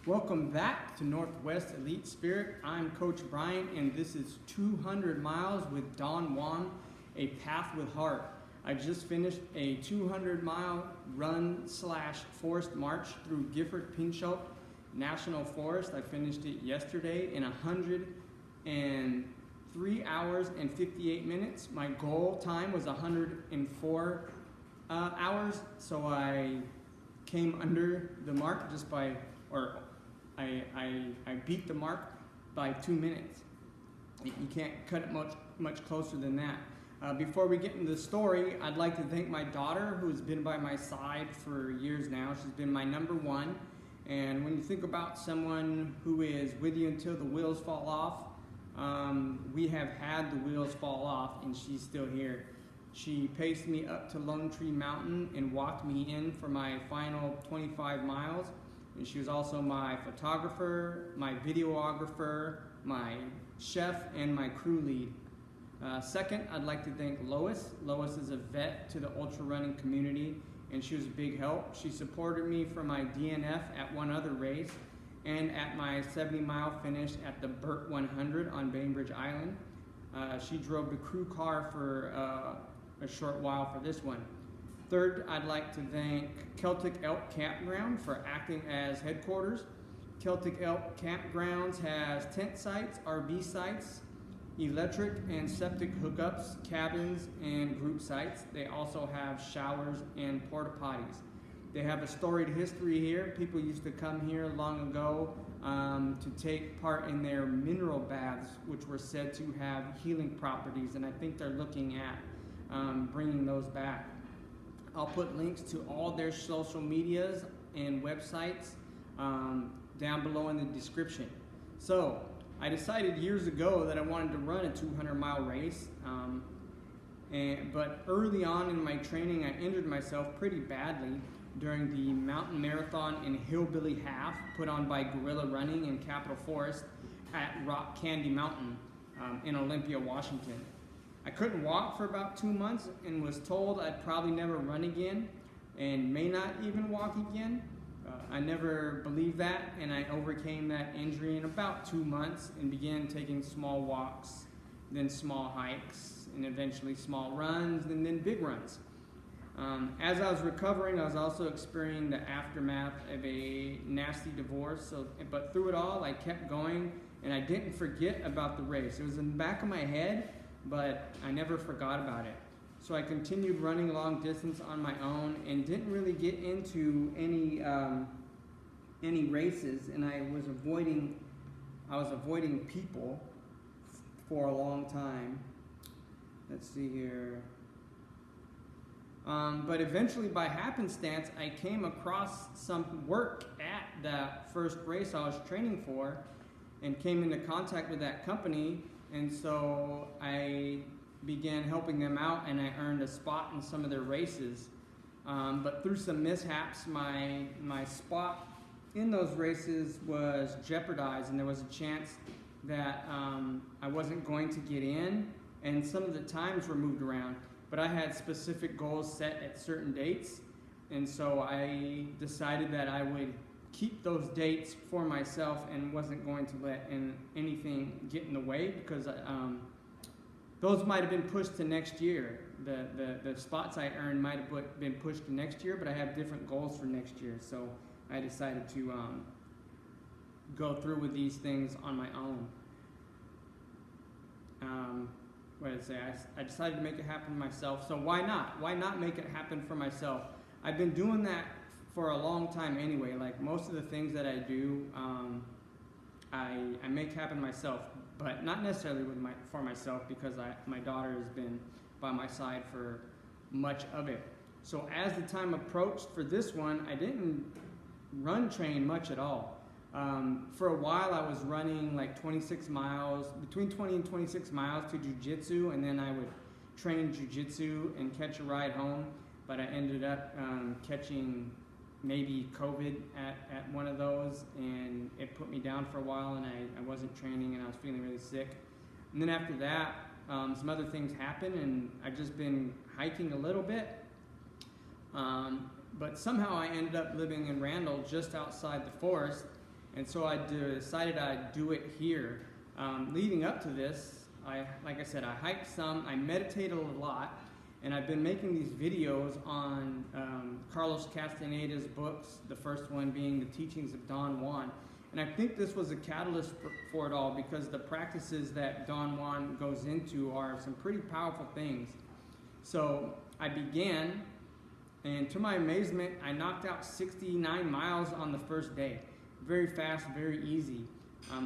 Welcome back to Northwest Elite Spirit. I'm Coach Brian, and this is 200 miles with Don Juan, a path with heart. I just finished a 200-mile run/forest march through Gifford Pinchot National Forest. I finished it yesterday in 103 hours and 58 minutes. My goal time was 104 hours, so I came under the mark just by, I beat the mark by 2 minutes. You can't cut it much closer than that. Before we get into the story, I'd like to thank my daughter, who's been by my side for years now. She's been my number one. And when you think about someone who is with you until the wheels fall off, we have had the wheels fall off, and she's still here. She paced me up to Lone Tree Mountain and walked me in for my final 25 miles. And she was also my photographer, my videographer, my chef, and my crew lead. Second, I'd like to thank Lois. Lois is a vet to the ultra running community, and she was a big help. She supported me for my DNF at one other race and at my 70-mile finish at the Burt 100 on Bainbridge Island. She drove the crew car for a short while for this one. Third, I'd like to thank Celtic Elk Campground for acting as headquarters. Celtic Elk Campgrounds has tent sites, RV sites, electric and septic hookups, cabins, and group sites. They also have showers and porta potties. They have a storied history here. People used to come here long ago to take part in their mineral baths, which were said to have healing properties, and I think they're looking at bringing those back. I'll put links to all their social medias and websites down below in the description. So I decided years ago that I wanted to run a 200-mile race, but early on in my training I injured myself pretty badly during the mountain marathon and hillbilly half put on by Guerrilla Running in Capitol Forest at Rock Candy Mountain in Olympia, Washington. I couldn't walk for about 2 months and was told I'd probably never run again and may not even walk again. I never believed that, and I overcame that injury in about 2 months and began taking small walks, then small hikes, and eventually small runs, and then big runs. As I was recovering, I was also experiencing the aftermath of a nasty divorce, but through it all, I kept going, and I didn't forget about the race. It was in the back of my head, but I never forgot about it. So I continued running long distance on my own and didn't really get into any races, and I was avoiding people for a long time. Let's see here. But eventually, by happenstance, I came across some work at that first race I was training for and came into contact with that company, and so I began helping them out, and I earned a spot in some of their races. But through some mishaps, my spot in those races was jeopardized, and there was a chance that I wasn't going to get in, and some of the times were moved around. But I had specific goals set at certain dates, and so I decided that I would keep those dates for myself and wasn't going to let anything get in the way, because those might have been pushed to next year. The spots I earned might have been pushed to next year, but I have different goals for next year, so I decided to go through with these things on my own. What did I say? I decided to make it happen myself, so why not? Why not make it happen for myself? I've been doing that for a long time anyway. Like most of the things that I do, I make happen myself, but not necessarily for myself, because my daughter has been by my side for much of it. So as the time approached for this one, I didn't run train much at all. For a while I was running like 26 miles, between 20 and 26 miles to jiu-jitsu, and then I would train jiu-jitsu and catch a ride home, but I ended up catching maybe COVID at one of those, and it put me down for a while, and I wasn't training, and I was feeling really sick. And then after that, some other things happened, and I've just been hiking a little bit. But somehow I ended up living in Randall, just outside the forest, And so I decided I'd do it here. Leading up to this, like I said, I hiked some, I meditated a lot, and I've been making these videos on Carlos Castaneda's books, the first one being The Teachings of Don Juan. And I think this was a catalyst for it all, because the practices that Don Juan goes into are some pretty powerful things. So I began, and to my amazement, I knocked out 69 miles on the first day. Very fast, very easy.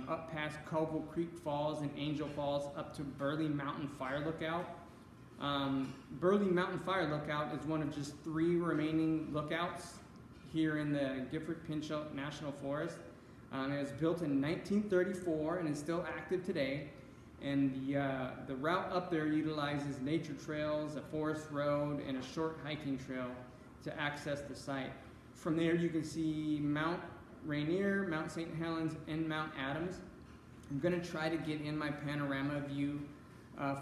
Up past Covell Creek Falls and Angel Falls, up to Burley Mountain Fire Lookout. Burley Mountain Fire Lookout is one of just 3 remaining lookouts here in the Gifford Pinchot National Forest. It was built in 1934 and is still active today. And the route up there utilizes nature trails, a forest road, and a short hiking trail to access the site. From there you can see Mount Rainier, Mount St. Helens, and Mount Adams. I'm going to try to get in my panorama view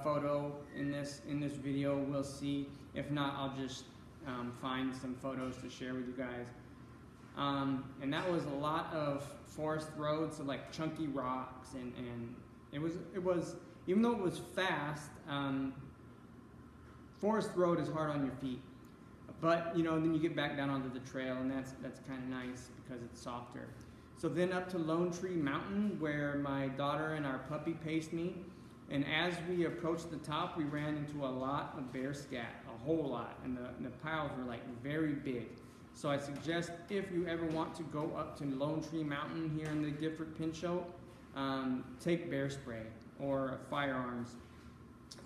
photo in this video. We'll see. If not, I'll just find some photos to share with you guys. And that was a lot of forest roads, so like chunky rocks, and it was even though it was fast, forest road is hard on your feet. But then you get back down onto the trail, and that's kind of nice because it's softer. So then up to Lone Tree Mountain, where my daughter and our puppy paced me. And as we approached the top, we ran into a lot of bear scat, a whole lot, and the piles were like very big. So I suggest if you ever want to go up to Lone Tree Mountain here in the Gifford Pinchot, take bear spray or firearms.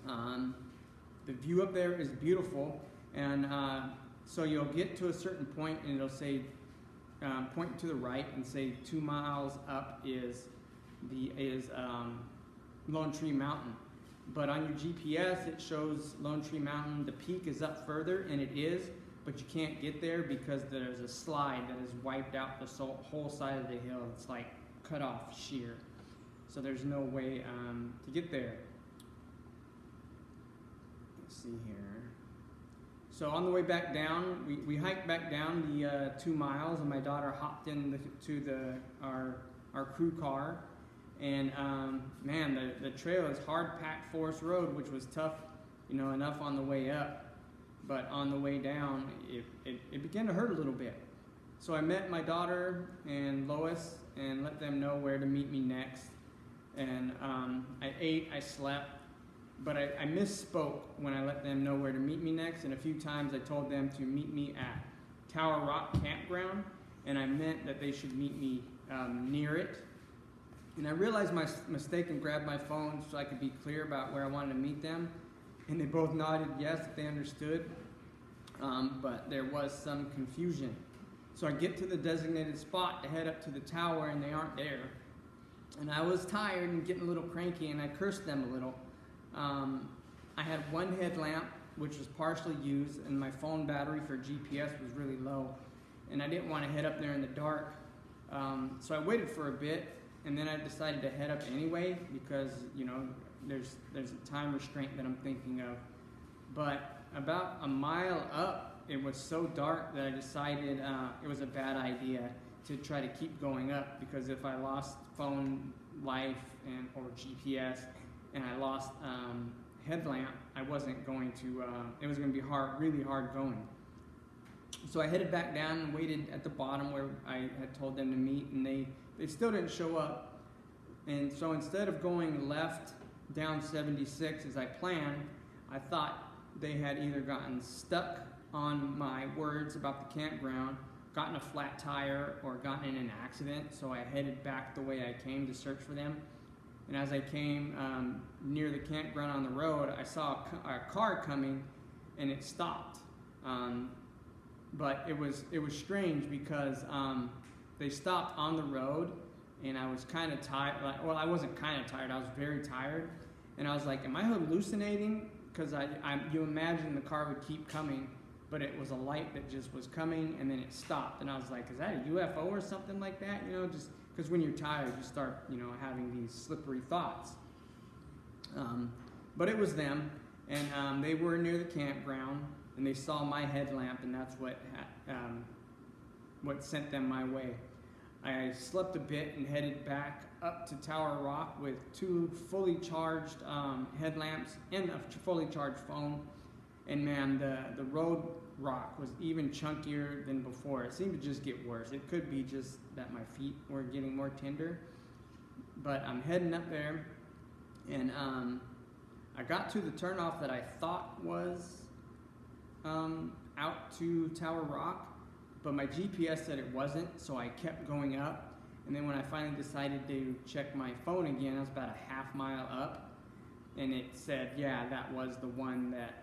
The view up there is beautiful, and so you'll get to a certain point and it'll say, point to the right and say 2 miles up is Lone Tree Mountain. But on your GPS it shows Lone Tree Mountain, the peak is up further, and it is, but you can't get there because there's a slide that has wiped out the whole side of the hill. It's like cut off sheer. So there's no way to get there. Let's see here. So on the way back down, we hiked back down the 2 miles, and my daughter hopped into our crew car. And man, the trail is hard-packed forest road, which was tough, enough on the way up. But on the way down, it began to hurt a little bit. So I met my daughter and Lois and let them know where to meet me next. And I ate, I slept, but I misspoke when I let them know where to meet me next. And a few times I told them to meet me at Tower Rock Campground, and I meant that they should meet me near it. And I realized my mistake and grabbed my phone so I could be clear about where I wanted to meet them. And they both nodded yes, that they understood, but there was some confusion. So I get to the designated spot to head up to the tower, and they aren't there. And I was tired and getting a little cranky, and I cursed them a little. I had one headlamp, which was partially used, and my phone battery for GPS was really low. And I didn't want to head up there in the dark. So I waited for a bit, and then I decided to head up anyway because, there's a time restraint that I'm thinking of. But about a mile up, it was so dark that I decided it was a bad idea to try to keep going up, because if I lost phone life or GPS and I lost headlamp, I wasn't going to, it was going to be really hard going. So I headed back down and waited at the bottom where I had told them to meet, and they still didn't show up. And so instead of going left down 76 as I planned, I thought they had either gotten stuck on my words about the campground, gotten a flat tire, or gotten in an accident. So I headed back the way I came to search for them. And as I came near the campground on the road, I saw a car coming, and it stopped. But it was strange because they stopped on the road, and I was kind of tired. Well, I wasn't kind of tired. I was very tired. And I was like, am I hallucinating? Because you imagine the car would keep coming, but it was a light that just was coming, and then it stopped. And I was like, is that a UFO or something like that? Just because when you're tired, you start, having these slippery thoughts. But it was them, and they were near the campground, and they saw my headlamp, and that's what sent them my way. I slept a bit and headed back up to Tower Rock with 2 fully charged headlamps and a fully charged phone. And man, the road rock was even chunkier than before. It seemed to just get worse. It could be just that my feet were getting more tender. But I'm heading up there, and I got to the turnoff that I thought was out to Tower Rock, but my GPS said it wasn't, so I kept going up. And then when I finally decided to check my phone again, I was about a half mile up, and it said, yeah, that was the one that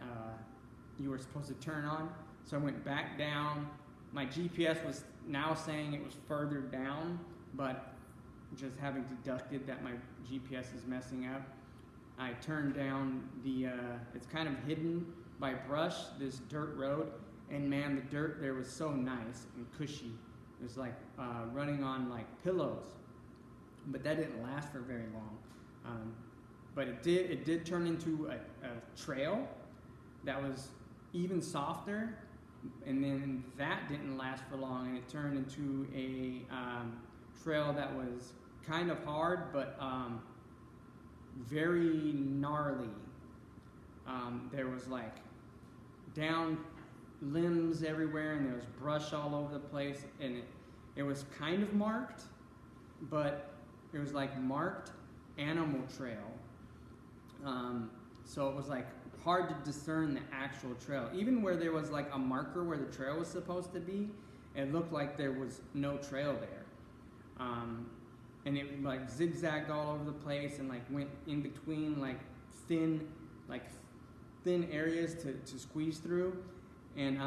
you were supposed to turn on. So I went back down. My GPS was now saying it was further down, but just having deducted that my GPS is messing up, I turned down it's kind of hidden by brush, this dirt road, and man, the dirt there was so nice and cushy. It was like running on like pillows, but that didn't last for very long. But it did turn into a trail that was even softer, and then that didn't last for long, and it turned into a trail that was kind of hard, but very gnarly. There was like down limbs everywhere, and there was brush all over the place, and it was kind of marked, but it was like marked animal trail. So it was like hard to discern the actual trail. Even where there was like a marker where the trail was supposed to be, it looked like there was no trail there. And it like zigzagged all over the place and like went in between like thin areas to squeeze through. And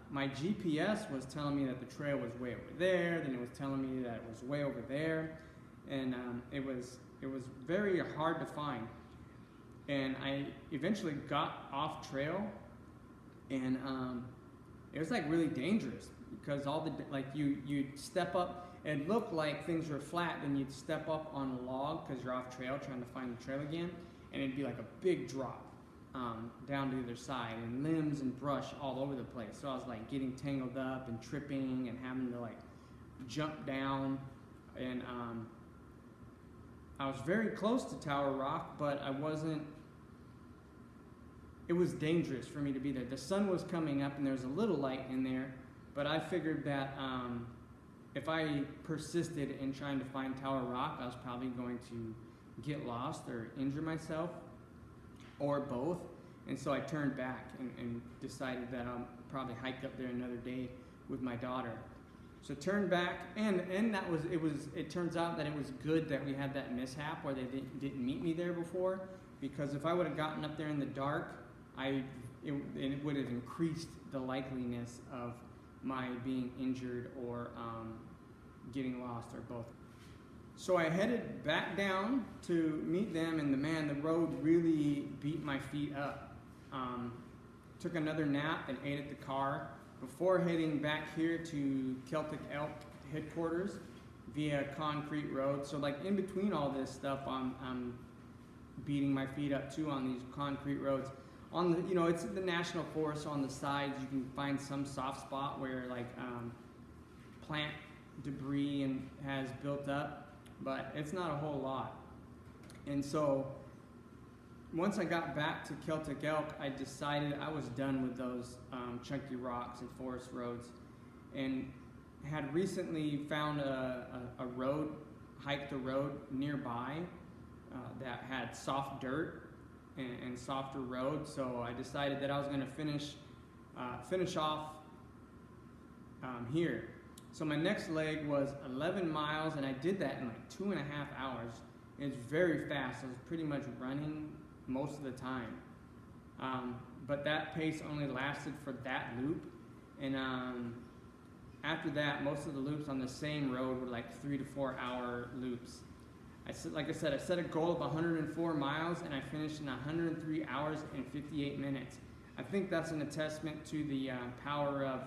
my GPS was telling me that the trail was way over there, then it was telling me that it was way over there, and it was very hard to find. And I eventually got off trail, and it was like really dangerous because all the like you'd step up. It looked like things were flat, then you'd step up on a log because you're off trail trying to find the trail again, and it'd be like a big drop down to the other side, and limbs and brush all over the place. So I was like getting tangled up and tripping and having to like jump down, and I was very close to Tower Rock, but I wasn't. It was dangerous for me to be there. The sun was coming up and there was a little light in there, but I figured that if I persisted in trying to find Tower Rock, I was probably going to get lost or injure myself, or both. And so I turned back and decided that I'll probably hike up there another day with my daughter. So turned back, and it turns out that it was good that we had that mishap where they didn't meet me there before, because if I would have gotten up there in the dark, it would have increased the likeliness of my being injured or getting lost, or both. So I headed back down to meet them, and the road really beat my feet up. Took another nap and ate at the car before heading back here to Celtic Elk headquarters via concrete road. So like in between all this stuff, I'm beating my feet up too on these concrete roads. On the, it's the National Forest, so on the sides you can find some soft spot where like plant debris and has built up, but it's not a whole lot. And so once I got back to Celtic Elk, I decided I was done with those chunky rocks and forest roads, and had recently found a road, hiked a road nearby that had soft dirt and softer road. So I decided that I was going to finish off here. So my next leg was 11 miles, and I did that in like 2.5 hours. It's very fast. I was pretty much running most of the time. But that pace only lasted for that loop. And after that, most of the loops on the same road were like 3 to 4 hour loops. I set a goal of 104 miles, and I finished in 103 hours and 58 minutes. I think that's an attestament to the power of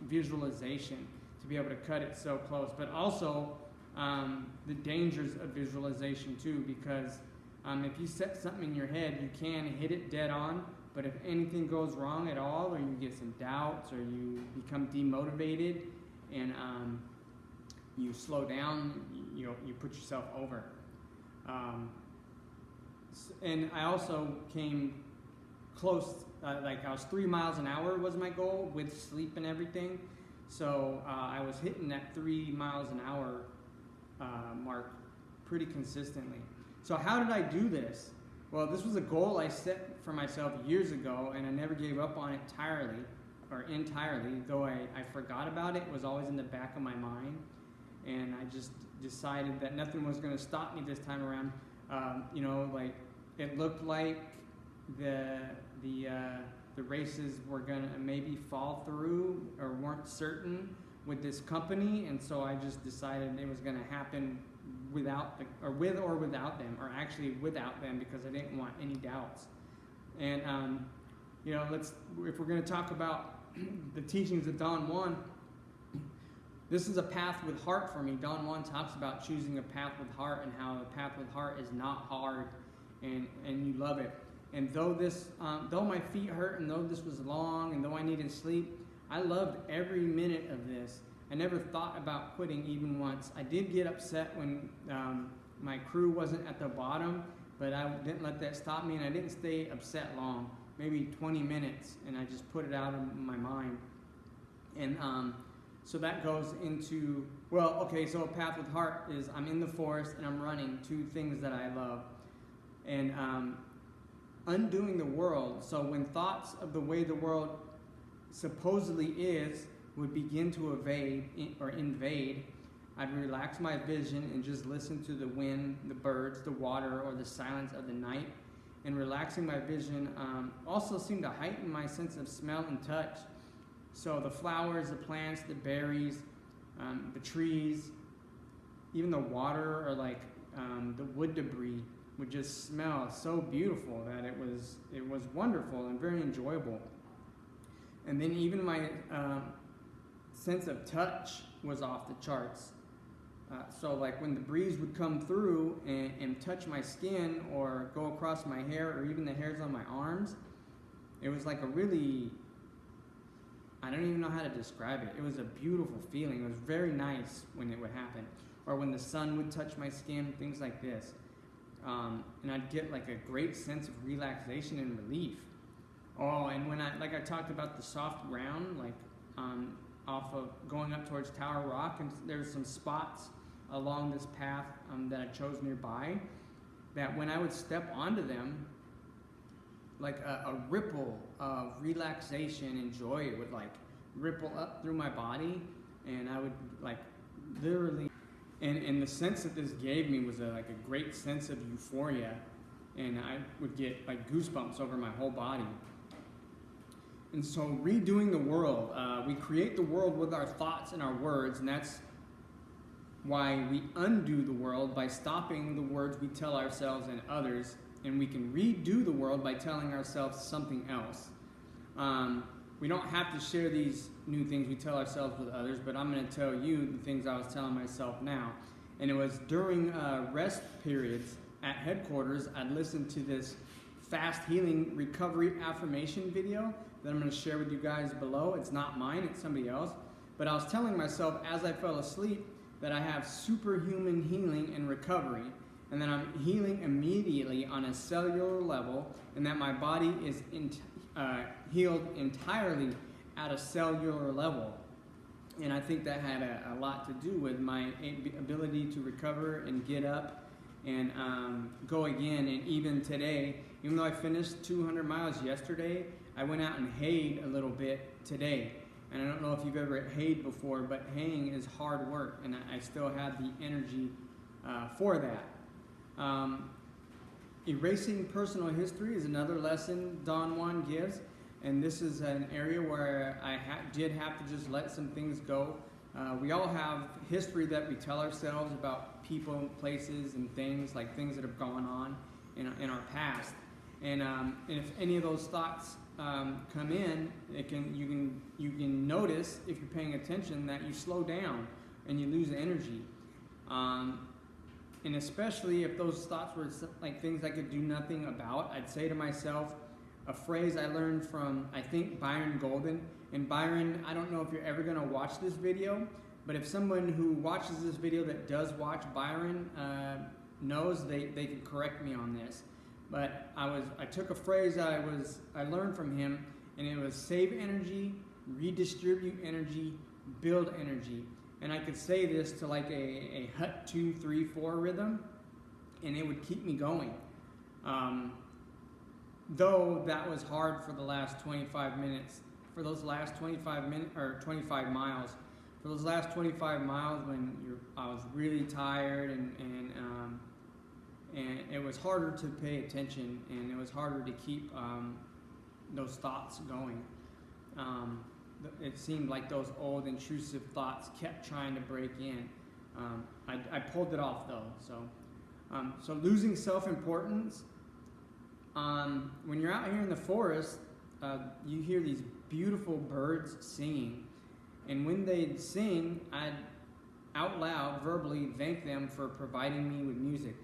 visualization, to be able to cut it so close, but also the dangers of visualization too, because if you set something in your head, you can hit it dead on, but if anything goes wrong at all, or you get some doubts, or you become demotivated, and you slow down, you put yourself over. And I also came close, like I was 3 miles an hour was my goal with sleep and everything. So I was hitting that 3 miles an hour mark pretty consistently. So how did I do this? Well, this was a goal I set for myself years ago, and I never gave up on it entirely, though I forgot about it. It was always in the back of my mind, and I just decided that nothing was going to stop me this time around. Like it looked like the races were going to maybe fall through or weren't certain with this company, and so I just decided it was going to happen with or without them, or actually without them, because I didn't want any doubts. And if we're going to talk about the teachings of Don Juan, this is a path with heart for me. Don Juan talks about choosing a path with heart, and how a path with heart is not hard, and you love it. And though my feet hurt, and though this was long, and though I needed sleep, I loved every minute of this. I never thought about quitting even once. I did get upset when my crew wasn't at the bottom, but I didn't let that stop me, and I didn't stay upset long, maybe 20 minutes, and I just put it out of my mind. And so that goes into, so a path with heart is I'm in the forest and I'm running, two things that I love. And undoing the world. So when thoughts of the way the world supposedly is would begin to invade, I'd relax my vision and just listen to the wind, the birds, the water, or the silence of the night. And relaxing my vision also seemed to heighten my sense of smell and touch. So the flowers, the plants, the berries, the trees, even the water, or like the wood debris would just smell so beautiful that it was wonderful and very enjoyable. And then even my sense of touch was off the charts. So like when the breeze would come through and touch my skin or go across my hair or even the hairs on my arms, it was like I don't even know how to describe it. It was a beautiful feeling. It was very nice when it would happen. Or when the sun would touch my skin, things like this. And I'd get like a great sense of relaxation and relief. Oh, and when I talked about the soft ground, like off of going up towards Tower Rock, and there's some spots along this path that I chose nearby, that when I would step onto them, like a ripple of relaxation and joy would like ripple up through my body, and I would like literally, and the sense that this gave me was like a great sense of euphoria, and I would get like goosebumps over my whole body. And so redoing the world, we create the world with our thoughts and our words, and that's why we undo the world by stopping the words we tell ourselves and others, and we can redo the world by telling ourselves something else. We don't have to share these new things we tell ourselves with others, but I'm going to tell you the things I was telling myself now. And it was during rest periods at headquarters, I'd listen to this fast healing recovery affirmation video that I'm going to share with you guys below. It's not mine, it's somebody else. But I was telling myself as I fell asleep that I have superhuman healing and recovery, and that I'm healing immediately on a cellular level, and that my body is healed entirely at a cellular level. And I think that had a lot to do with my ability to recover and get up and go again. And even today, even though I finished 200 miles yesterday, I went out and hayed a little bit today. And I don't know if you've ever hayed before, but haying is hard work, and I still have the energy for that. Erasing personal history is another lesson Don Juan gives, and this is an area where I did have to just let some things go. We all have history that we tell ourselves about people, places, and things, like things that have gone on in our past. And if any of those thoughts come in, you can notice, if you're paying attention, that you slow down and you lose energy. And especially if those thoughts were like things I could do nothing about, I'd say to myself a phrase I learned from, I think, Byron Golden. And Byron, I don't know if you're ever going to watch this video, But if someone who watches this video that does watch Byron knows, they can correct me on this. But I took a phrase I learned from him, and it was save energy, redistribute energy, build energy. And I could say this to like a hut 2, 3, 4 rhythm, and it would keep me going. Though that was hard for the last 25 minutes, for those last 25 minutes or 25 miles, for those last 25 miles when I was really tired and it was harder to pay attention, and it was harder to keep those thoughts going. It seemed like those old intrusive thoughts kept trying to break in. I pulled it off though. So losing self-importance. When you're out here in the forest, you hear these beautiful birds singing, and when they'd sing, I'd out loud verbally thank them for providing me with music.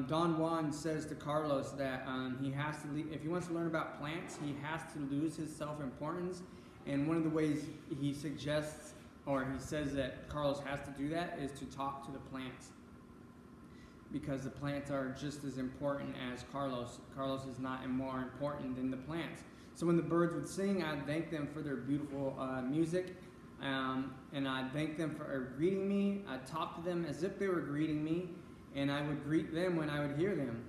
Don Juan says to Carlos that he has to if he wants to learn about plants, he has to lose his self-importance. And one of the ways he suggests, or he says that Carlos has to do that, is to talk to the plants. Because the plants are just as important as Carlos. Carlos is not more important than the plants. So when the birds would sing, I'd thank them for their beautiful music. And I'd thank them for greeting me. I'd talk to them as if they were greeting me. And I would greet them when I would hear them.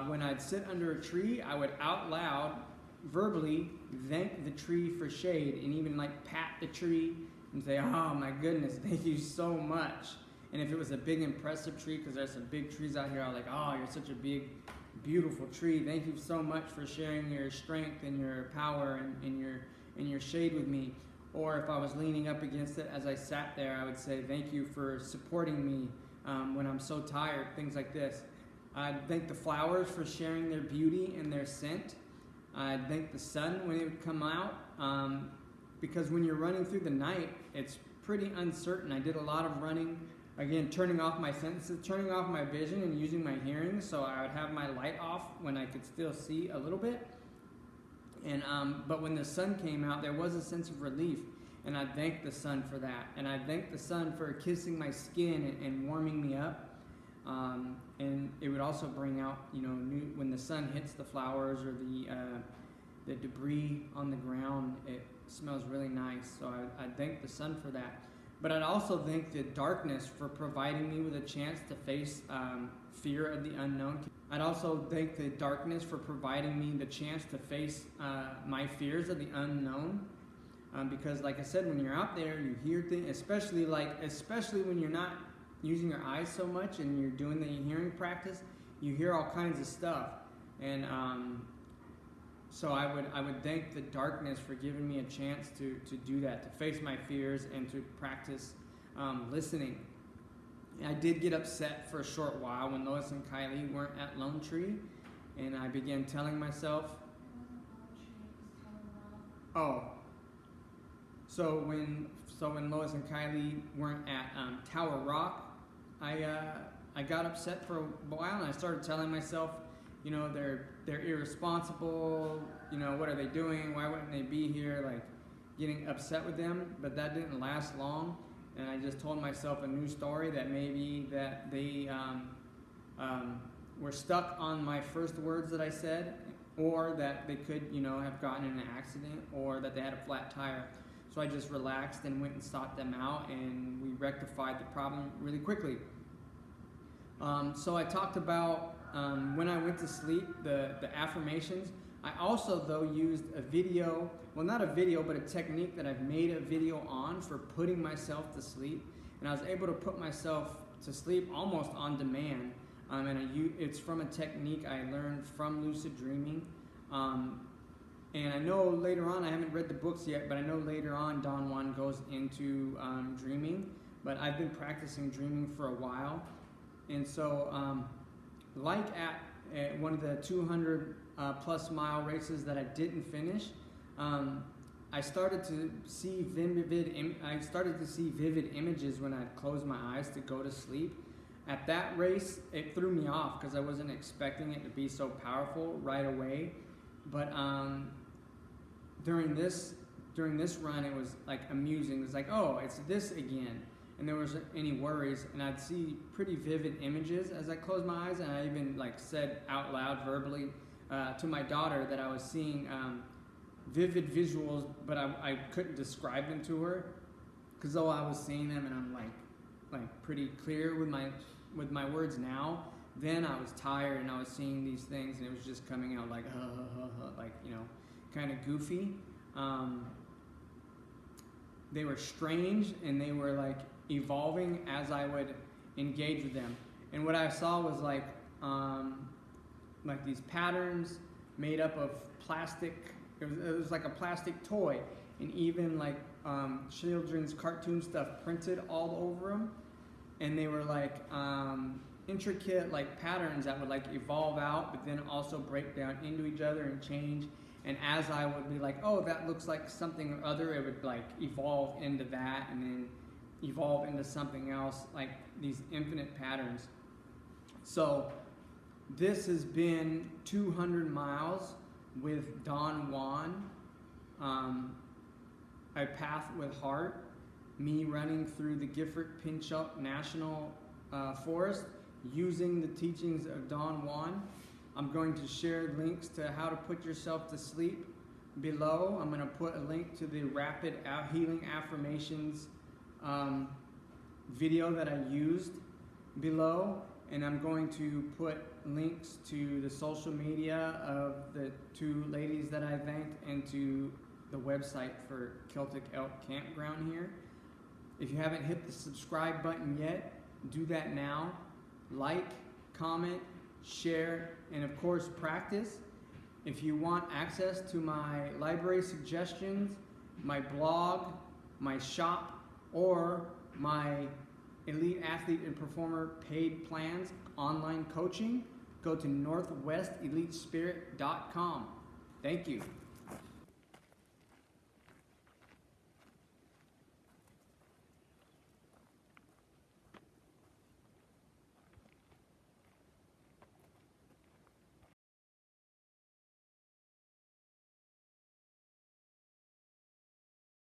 When I'd sit under a tree, I would out loud, verbally, thank the tree for shade, and even like pat the tree and say, oh my goodness, thank you so much. And if it was a big impressive tree, because there's some big trees out here, I was like, oh, you're such a big, beautiful tree. Thank you so much for sharing your strength and your power and your shade with me. Or if I was leaning up against it as I sat there, I would say, thank you for supporting me when I'm so tired, things like this. I'd thank the flowers for sharing their beauty and their scent. I'd thank the sun when it would come out, because when you're running through the night, it's pretty uncertain. I did a lot of running, again, turning off my senses, turning off my vision and using my hearing, so I would have my light off when I could still see a little bit. And but when the sun came out, there was a sense of relief, and I thanked the sun for that. And I thanked the sun for kissing my skin and warming me up. And it would also bring out, when the sun hits the flowers or the debris on the ground, it smells really nice. So I thank the sun for that. But I'd also thank the darkness for providing me with a chance to face fear of the unknown. I'd also thank the darkness for providing me the chance to face my fears of the unknown. Because like I said, when you're out there, you hear things, especially when you're not using your eyes so much and you're doing the hearing practice, you hear all kinds of stuff. And so I would thank the darkness for giving me a chance to do that, to face my fears and to practice listening. I did get upset for a short while when Lois and Kylie weren't at Lone Tree, and I began telling myself, so when Lois and Kylie weren't at Tower Rock, I got upset for a while, and I started telling myself, they're irresponsible. What are they doing? Why wouldn't they be here? Like, getting upset with them. But that didn't last long, and I just told myself a new story that maybe that they were stuck on my first words that I said, or that they could, have gotten in an accident, or that they had a flat tire. So I just relaxed and went and sought them out, and we rectified the problem really quickly. So I talked about when I went to sleep, the affirmations. I also, though, used a video, well, not a video, but a technique that I've made a video on for putting myself to sleep. And I was able to put myself to sleep almost on demand. It's from a technique I learned from lucid dreaming. And I know later on, I haven't read the books yet, but I know later on Don Juan goes into dreaming. But I've been practicing dreaming for a while. And so, like at one of the 200 plus mile races that I didn't finish, I started to see vivid images when I'd close my eyes to go to sleep. At that race, it threw me off because I wasn't expecting it to be so powerful right away. But during this run, it was like amusing. It was like, oh, it's this again. and there wasn't any worries, and I'd see pretty vivid images as I closed my eyes, and I even like said out loud verbally to my daughter that I was seeing vivid visuals, but I couldn't describe them to her, because though I was seeing them and I'm like pretty clear with my words now, then I was tired and I was seeing these things and it was just coming out like like, you know, kind of goofy. They were strange and they were like evolving as I would engage with them. And what I saw was like these patterns made up of plastic. It was like a plastic toy, and even like children's cartoon stuff printed all over them. And they were like intricate like patterns that would like evolve out, but then also break down into each other and change. And as I would be like, oh, that looks like something or other, it would like evolve into that and then evolve into something else, like these infinite patterns. So this has been 200 miles with Don Juan, A Path with Heart, me running through the Gifford Pinchot National Forest using the teachings of Don Juan. I'm going to share links to how to put yourself to sleep below. I'm going to put a link to the Rapid Healing Affirmations video that I used below, and I'm going to put links to the social media of the two ladies that I thanked and to the website for Celtic Elk Campground here. If you haven't hit the subscribe button yet, do that now. Like, comment, share, and of course practice. If you want access to my library suggestions, my blog, my shop, or my Elite Athlete and Performer paid plans, online coaching, go to northwestelitespirit.com. Thank you.